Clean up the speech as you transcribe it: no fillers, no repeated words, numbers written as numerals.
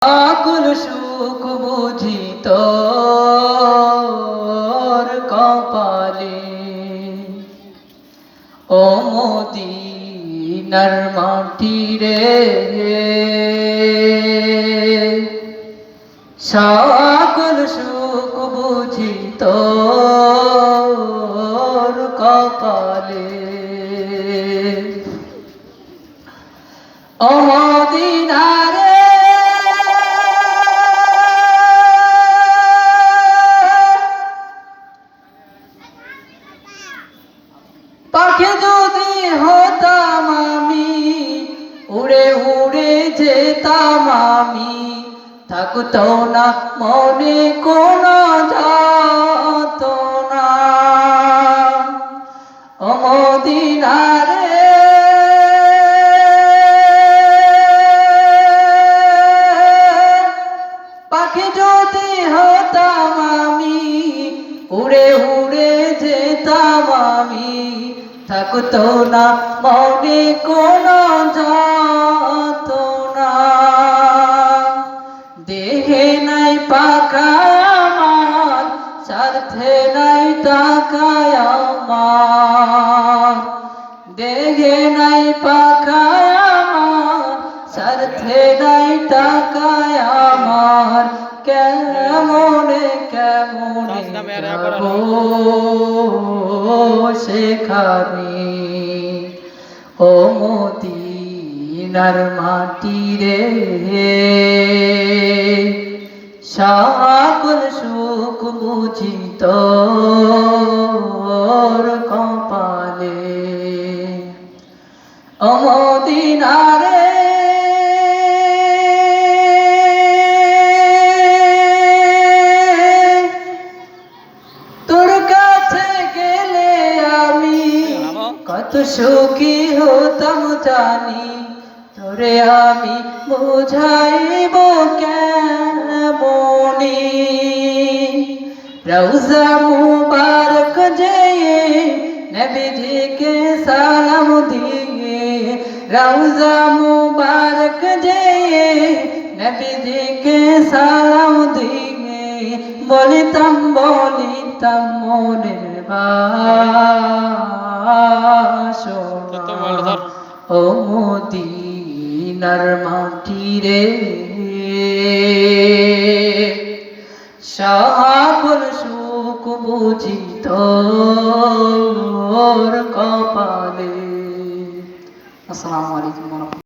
আকুল সুখ বুঝি তোর কপালে, ও মদিনার মাটি রে, সকল সুখ বুঝি তোর কপালে, ও মদিনা রে, পাখি যদি হতাম আমি, উড়ে উড়ে যেতাম আমি, থাকতো না মনে কোনো যাতনা, ও মদিনা রে, পাখি যদি হতাম আমি, উড়ে উড়ে যেতাম আমি, থাকতো না মনে কোনো যাতনা, দেহে নাই পাকা আমার, স্বার্থে নাই টাকায় আমার, দেহে নাই পাকা আমার, স্বার্থে নাই টাকায় আমার, কেমনে কেমনে যাবো সেখানে, ও মদিনার মাটি রে, সকল সুখ বুঝি তোর কপালে, ও মদিনা রে, তোর কাছে গেলে আমি কত সুখী হতাম জানি, তোরে আমি বুঝাইব কেমনি, রওজা মুবারক যেয়ে নবীজিকে সালাম দিয়ে, রওজা মুবারক যেয়ে নবীজিকে সালাম দিয়ে, বলিতাম বলিতাম মনের বাসনা, ও মদিনার মাটি রে, সকল সুখ বুঝি তোর কপালে। আসসালামু আলাইকুম।